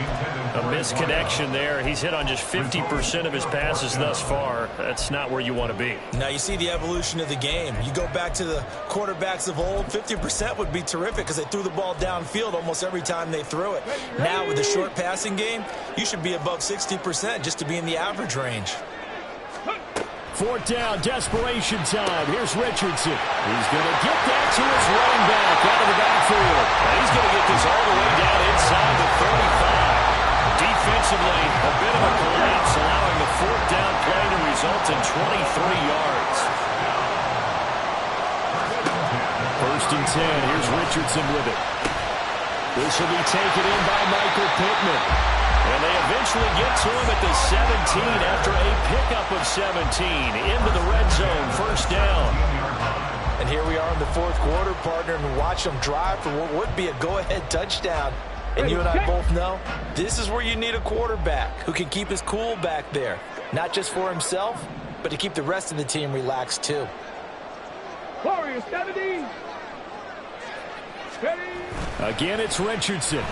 A misconnection there. He's hit on just 50% of his passes thus far. That's not where you want to be. Now you see the evolution of the game. You go back to the quarterbacks of old, 50% would be terrific because they threw the ball downfield almost every time they threw it. Now with the short passing game, you should be above 60% just to be in the average range. Fourth down, desperation time. Here's Richardson. He's going to get that to his running back out of the backfield. And he's going to get this all the way down inside the 35. Defensively, a bit of a collapse, allowing the fourth down play to result in 23 yards. First and 10. Here's Richardson with it. This will be taken in by Michael Pittman. And they eventually get to him at the 17 after a pickup of 17 into the red zone. First down. And here we are in the fourth quarter, partner, and watch them drive for what would be a go-ahead touchdown. And you and I both know this is where you need a quarterback who can keep his cool back there. Not just for himself, but to keep the rest of the team relaxed too. Warriors 70. Ready. Again, it's Richardson.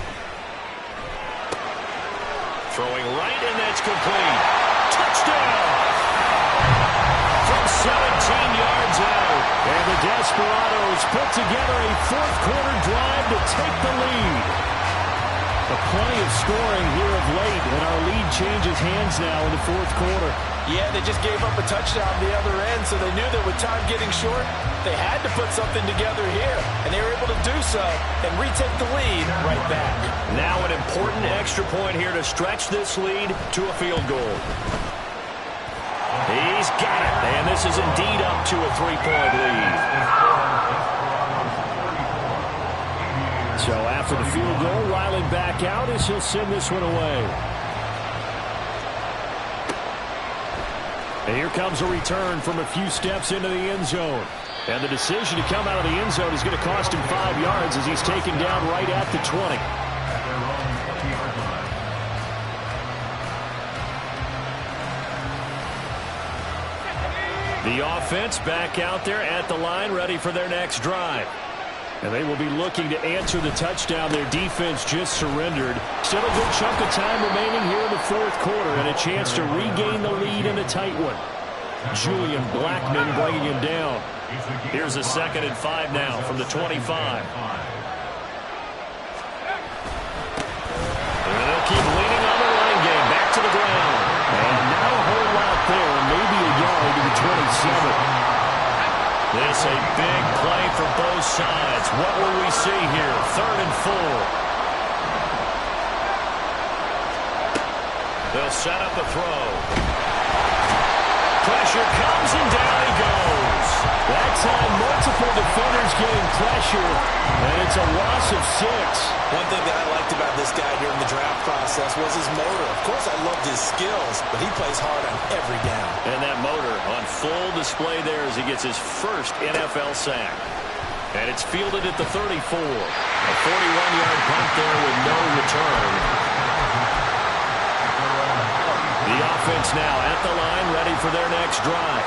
Throwing right, and that's complete. Touchdown! From 17 yards out. And the Desperados put together a fourth quarter drive to take the lead. Plenty of scoring here of late, and our lead changes hands now in the fourth quarter. Yeah, they just gave up a touchdown on the other end, so they knew that with time getting short, they had to put something together here, and they were able to do so and retake the lead right back. Now an important extra point here to stretch this lead to a field goal. He's got it, and this is indeed up to a 3-point lead. So after the field goal, Riley back out as he'll send this one away. And here comes a return from a few steps into the end zone. And the decision to come out of the end zone is going to cost him 5 yards as he's taken down right at the 20. The offense back out there at the line, ready for their next drive. And they will be looking to answer the touchdown their defense just surrendered. Still a good chunk of time remaining here in the fourth quarter and a chance to regain the lead in a tight one. Julian Blackman bringing him down. Here's a 2nd and 5 now from the 25. And they'll keep leaning on the line game. Back to the ground. And not a whole lot there. Maybe a yard to the 27. This a big play for both sides. What will we see here? 3rd and 4. They'll set up a throw. Pressure comes and down he goes. That time multiple defenders getting pressure, and it's a loss of 6. One thing that I liked about this guy during the draft process was his motor. Of course, I loved his skills, but he plays hard on every down. And that motor on full display there as he gets his first NFL sack. And it's fielded at the 34. A 41-yard punt there with no return. The offense now at the line, ready for their next drive.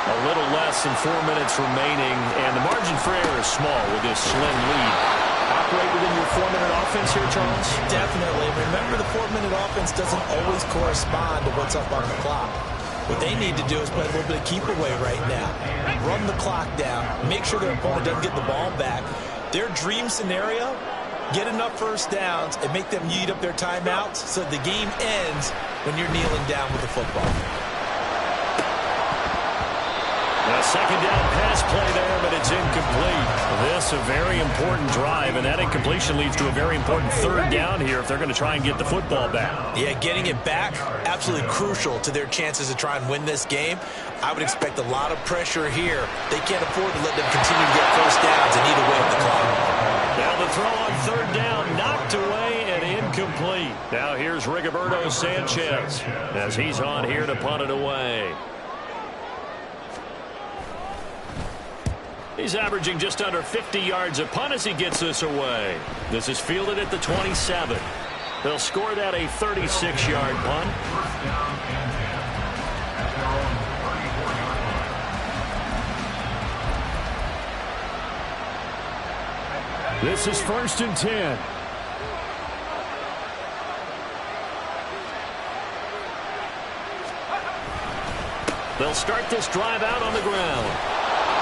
A little less than 4 minutes remaining, and the margin for error is small with this slim lead. Operate within your 4-minute offense here, Charles? Definitely. Remember, the 4-minute offense doesn't always correspond to what's up on the clock. What they need to do is play a little bit of keep away right now. Run the clock down. Make sure their opponent doesn't get the ball back. Their dream scenario, get enough first downs and make them eat up their timeouts so the game ends when you're kneeling down with the football. A 2nd down pass play there, but it's incomplete. This a very important drive, and that incompletion leads to a very important 3rd down here if they're going to try and get the football back. Yeah, getting it back, absolutely crucial to their chances to try and win this game. I would expect a lot of pressure here. They can't afford to let them continue to get first downs and eat away at the clock. Now the throw on 3rd down, knocked away and incomplete. Now here's Rigoberto Sanchez as he's on here to punt it away. He's averaging just under 50 yards a punt as he gets this away. This is fielded at the 27. They'll score that a 36-yard punt. This is 1st and 10. They'll start this drive out on the ground.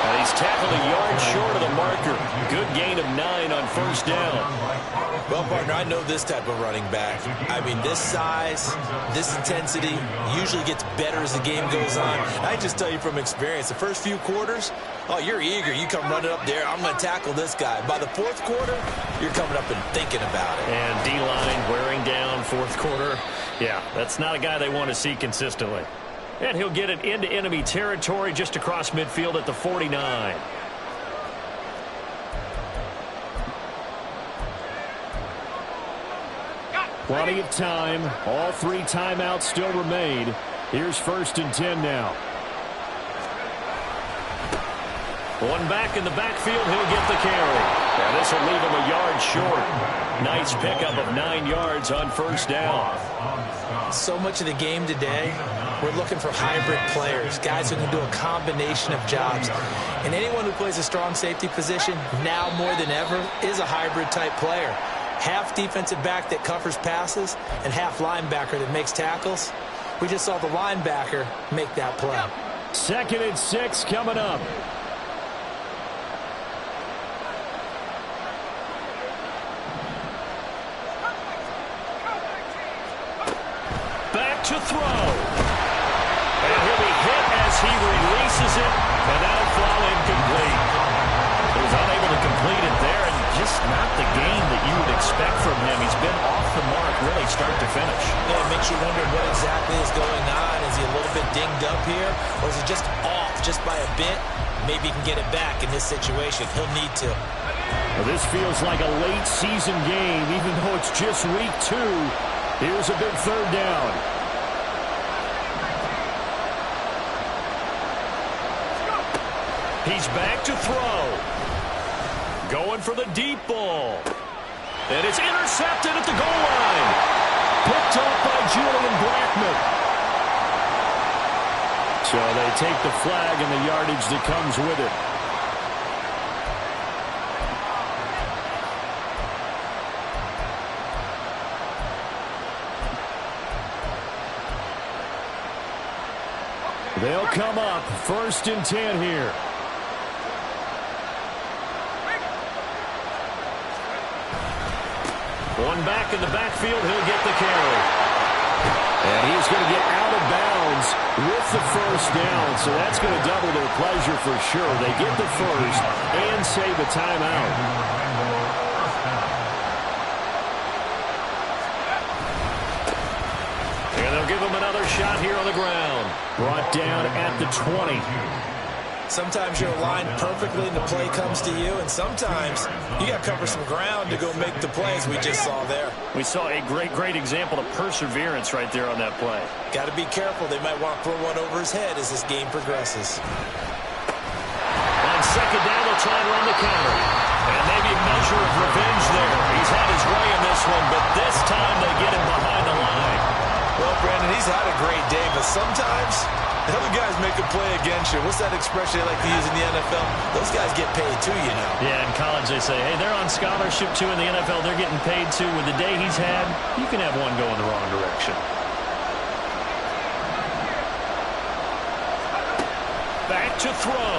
And he's tackled a yard short of the marker. Good gain of 9 on 1st down. Well, partner, I know this type of running back. I mean, this size, this intensity usually gets better as the game goes on. I just tell you from experience, the first few quarters, oh, you're eager. You come running up there, I'm going to tackle this guy. By the 4th quarter, you're coming up and thinking about it. And D-line wearing down 4th quarter. Yeah, that's not a guy they want to see consistently. And he'll get it into enemy territory just across midfield at the 49. Plenty of time. All 3 timeouts still remain. Here's 1st and 10 now. One back in the backfield. He'll get the carry. Now this will leave him a yard short. Nice pickup of 9 yards on 1st down. So much of the game today, we're looking for hybrid players, guys who can do a combination of jobs. And anyone who plays a strong safety position, now more than ever, is a hybrid type player. Half defensive back that covers passes and half linebacker that makes tackles. We just saw the linebacker make that play. 2nd and 6 coming up. Back to throw. And he'll be hit as he releases it, and that'll fall incomplete. He was unable to complete it there, and just not the game that you would expect from him. He's been off the mark really start to finish. Yeah, it makes you wonder what exactly is going on. Is he a little bit dinged up here, or is he just off just by a bit? Maybe he can get it back in this situation. He'll need to. Well, this feels like a late season game, even though it's just week 2. Here's a big 3rd down. He's back to throw. Going for the deep ball. And it's intercepted at the goal line. Picked off by Julian Blackman. So they take the flag and the yardage that comes with it. They'll come up 1st and 10 here. One back in the backfield, he'll get the carry. And he's going to get out of bounds with the 1st down, so that's going to double their pleasure for sure. They get the 1st and save a timeout. Give him another shot here on the ground. Brought down at the 20. Sometimes you're aligned perfectly and the play comes to you, and sometimes you got to cover some ground to go make the plays we just saw there. We saw a great example of perseverance right there on that play. Got to be careful. They might want to throw one over his head as this game progresses. On 2nd down, they'll try and run the counter. And maybe a measure of revenge there. He's had his way in this one, but this time they get him behind the line. Well, Brandon, he's had a great day, but sometimes the other guys make a play against you. What's that expression they like to use in the NFL? Those guys get paid too, you know. Yeah, in college they say, hey, they're on scholarship too. In the NFL, they're getting paid too. With the day he's had, you can have one go in the wrong direction. Back to throw.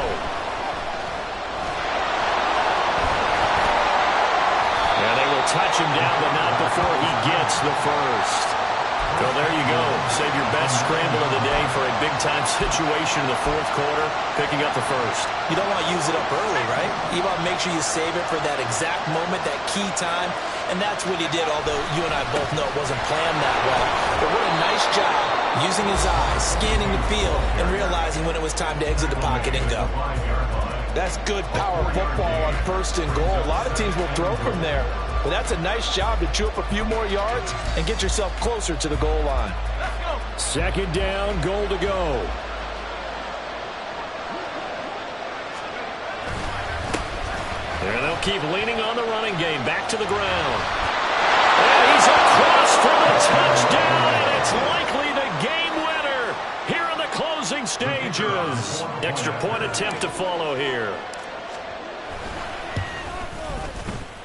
And they will touch him down, but not before he gets the 1st. Well, there you go. Save your best scramble of the day for a big-time situation in the 4th quarter, picking up the 1st. You don't want to use it up early, right? You want to make sure you save it for that exact moment, that key time, and that's what he did, although you and I both know it wasn't planned that way. But what a nice job using his eyes, scanning the field, and realizing when it was time to exit the pocket and go. That's good power football on 1st and goal. A lot of teams will throw from there. But that's a nice job to chew up a few more yards and get yourself closer to the goal line. 2nd down, goal to go. And they'll keep leaning on the running game. Back to the ground. And he's across for the touchdown. And it's likely the game winner here in the closing stages. Extra point attempt to follow here.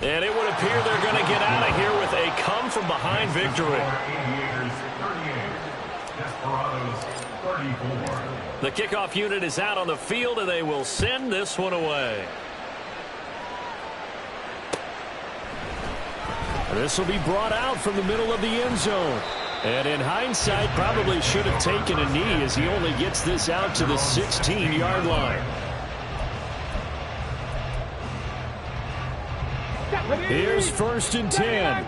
And it would appear they're going to get out of here with a come-from-behind victory. Aviators 38, Desperados 34. The kickoff unit is out on the field, and they will send this one away. This will be brought out from the middle of the end zone. And in hindsight, probably should have taken a knee as he only gets this out to the 16-yard line. Here's 1st and 10.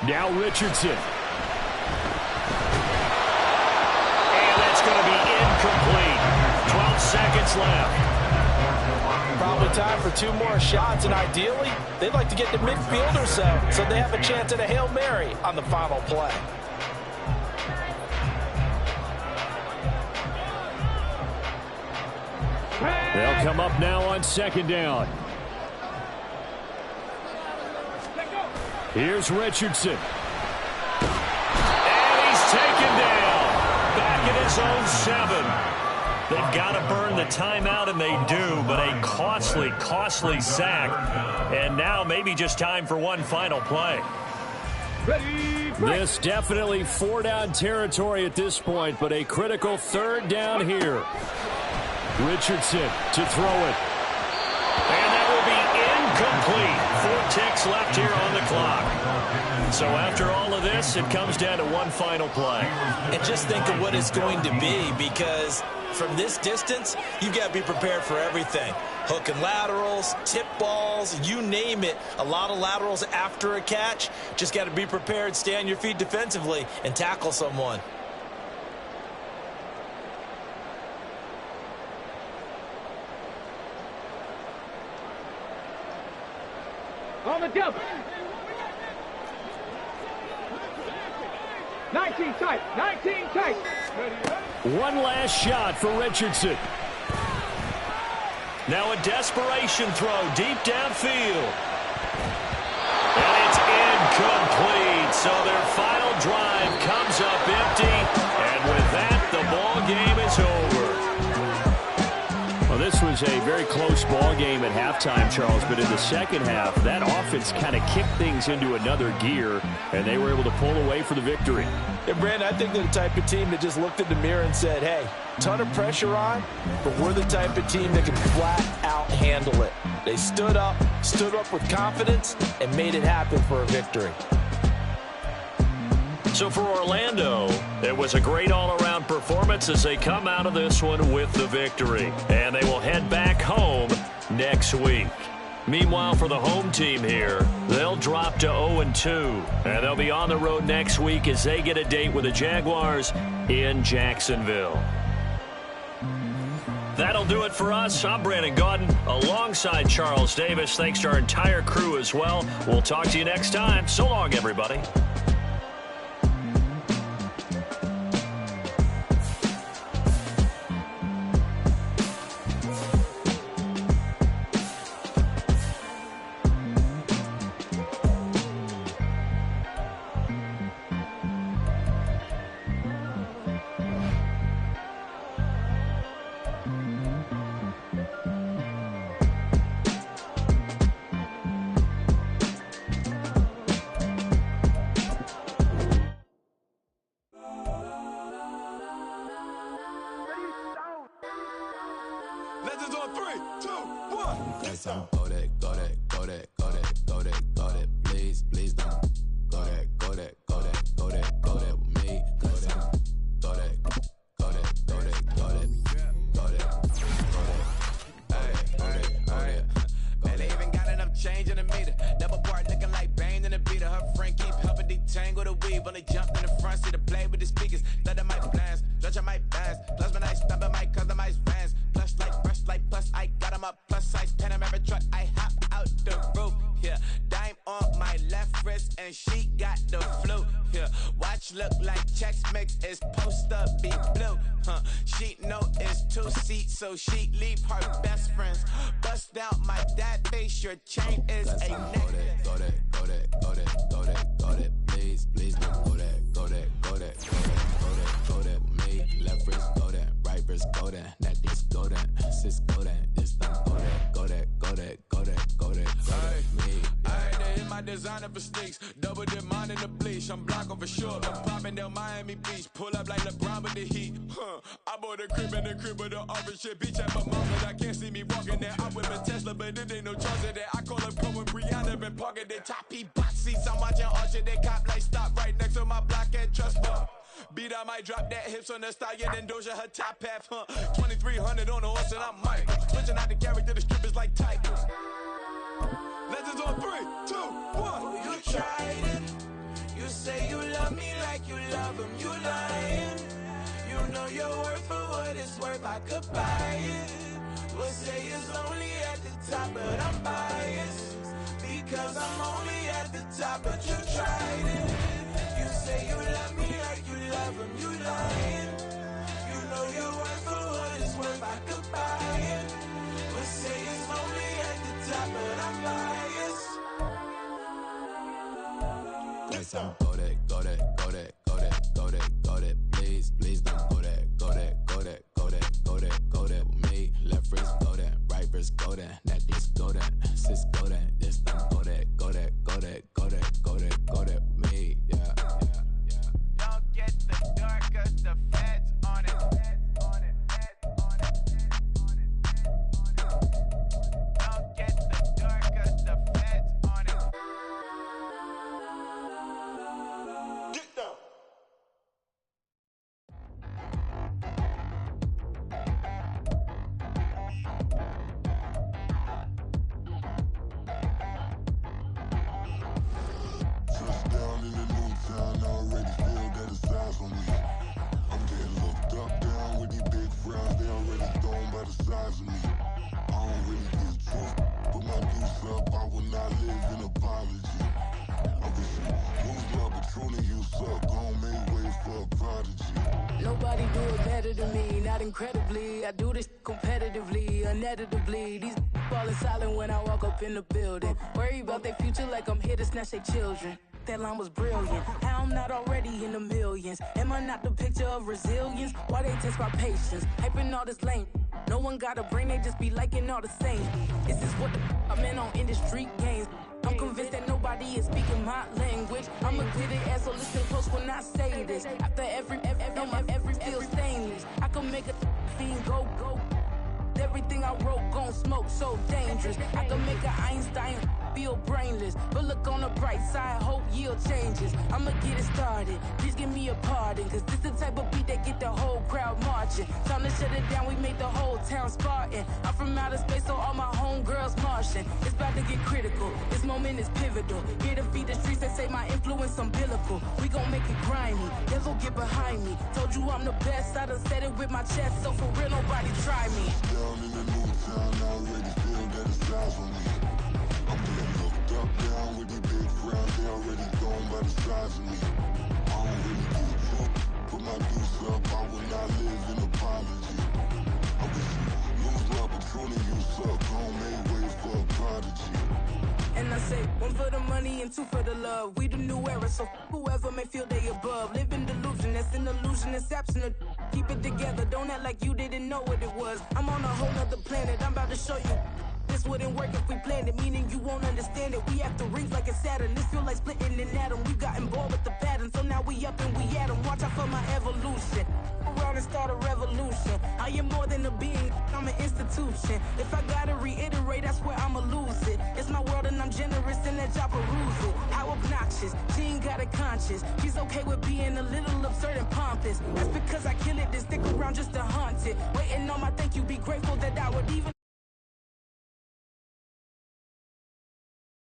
Now Richardson. And that's going to be incomplete. 12 seconds left. Probably time for 2 more shots, and ideally, they'd like to get to midfield or so they have a chance at a Hail Mary on the final play. They'll come up now on 2nd down. Here's Richardson. And he's taken down. Back at his own 7. They've got to burn the timeout, and they do, but a costly sack. And now maybe just time for one final play. This definitely 4-down territory at this point, but a critical 3rd down here. Richardson to throw it. And that will be incomplete. 4 ticks left here on the clock. So after all of this, it comes down to one final play. And just think of what it's going to be, because from this distance, you've got to be prepared for everything. Hook and laterals, tip balls, you name it. A lot of laterals after a catch. Just got to be prepared, stay on your feet defensively, and tackle someone. On the double. 19 tight. 19 tight. One last shot for Richardson. Now a desperation throw deep downfield. And it's incomplete. So their final drive comes up empty. And with that, the ball game is over. Well, this was a very close ball game at halftime, Charles, but in the second half, that offense kind of kicked things into another gear, and they were able to pull away for the victory. And, Brandon, I think they're the type of team that just looked in the mirror and said, hey, ton of pressure on, but we're the type of team that can flat out handle it. They stood up with confidence, and made it happen for a victory. So for Orlando, it was a great all-around performance as they come out of this one with the victory. And they will head back home next week. Meanwhile, for the home team here, they'll drop to 0-2. And they'll be on the road next week as they get a date with the Jaguars in Jacksonville. That'll do it for us. I'm Brandon Gaudin alongside Charles Davis. Thanks to our entire crew as well. We'll talk to you next time. So long, everybody. Legends on 3, 2, 1. Yes, I'm go that, go that, go that, go that, go that, go that. Please, please don't go that, go that, go that, go that, go that with me. Go that, go that, go that, go that, go that, go that, go that. Hey, go that, go that. Man, they even got enough change in the meter. Double part looking like Bane in the beater. Her friend keep helping detangle the weave. When they jumped in the front seat to play with the speakers. Let might blast, judge I might pass. Plus when I stumble, might customize vans. Plus like plus I got them up. Plus size Panamera truck, I hop out the roof. Yeah, dime on my left wrist and she got the flu. Yeah, watch look like Chex Mix is supposed to be blue. She know it's 2 seats, so she leave her best friends. Bust out my dad face, your chain is a necklace. Go that, go that, go that, go that, go that. Please, please don't go that, go that, go that, go that, go that, go that with me. Left wrist go that, right wrist go that, necklace go that, sis go that, this don't go that. designer for sneaks. Double the mine in the bleach. I'm blocking for sure. I'm popping down Miami Beach. Pull up like LeBron with the heat. I bought a crib in the crib with the office shit. Bitch at my mom, but I can't see me walking there. I whip a Tesla, but it ain't no charge of that. I call up Cohen, Brianna, been parking their top P box seats. I'm watching Archer, they cop like stop right next to my block at Trust Bar. Beat, I might drop that hips on the stallion and Doja her top half, 2300 on the horse and I'm Mike. Switching out the character, the strippers like Tigers. Legends on 3, 2, 1. You tried it. You say you love me like you love him. You lying. You know your worth for what it's worth. I could buy it. We'll say it's only at the top, but I'm biased because I'm only at the top. But you tried it. You say you love me like you love him. You lying. You know your worth for what it's worth. I could buy it. We'll say it's only at the top, but I'm biased. Go that, go that, go that, go that, go that, go that. Please, please don't go that, go that, go that, go that, go that, go that with me. Left wrist, go that, right wrist, go that, necklace, go that, sis, go that, this time, go that, go that, go that, go that, go that, go that with me. Yeah, yeah, yeah. Don't get the dark, cause the feds on it. Don't get the dark, cause the feds on it. Get down. Touchdown in the new town, already feel that it's eyes on me. I'm getting looked up, down with these big frowns, they already thrown by the size of me. I don't really get drunk, put my deuce up, I will not live in apology. I wish you lose love, but truly you suck, gon' make way for a prodigy. Nobody do it better than me, not incredibly. I do this competitively, uneditably. These falling silent when I walk up in the building. Worry about their future like I'm here to snatch their children. That line was brilliant. How I'm not already in the millions? Am I not the picture of resilience? Why they test my patience? Hyping all this lame. No one got a brain, they just be liking all the same. This is what the I'm in on industry games. I'm convinced that nobody is speaking my language. I'ma clear their ass, so listen close when I say this. After every feel stainless. I can make a fiend go. Everything I wrote gon' smoke, so dangerous. I can make an Einstein feel brainless. But look on the bright side, hope yield changes. I'ma get it started, please give me a pardon. Cause this the type of beat that get the whole crowd marching. Time to shut it down, we made the whole town Spartan. I'm from outer space, so all my homegirls Martian. It's about to get critical, this moment is pivotal. Here to feed the streets, they say my influence umbilical. We gon' make it grimy, devil get behind me. Told you I'm the best, I done said it with my chest. So for real, nobody try me. Down in the new town, I already feel that it's eyes on me. I'm getting looked up, down with these big frowns, they already thrown by the size of me. I don't really get drunk, put my deuce up, I will not live in apology. I wish you lose love, but truly you suck, gon' make way for a prodigy. And I say, one for the money and two for the love. We the new era, so whoever may feel they above. Live in delusion, that's an illusion, it's absent. Keep it together, don't act like you didn't know what it was. I'm on a whole nother planet, I'm about to show you. This wouldn't work if we planned it, meaning you won't understand it. We have to rings like a Saturn, this feel like splitting an atom. We got involved with the pattern, so now we up and we at 'em. Watch out for my evolution. Around and start a revolution. I am more than a being, I'm an institution. If I gotta reiterate, that's where I'ma lose it. It's my world and I'm generous and that y'all peruse it. How obnoxious, she ain't got a conscience. She's okay with being a little absurd and pompous. That's because I kill it, then stick around just to haunt it. Waiting on my thank you, be grateful that I would even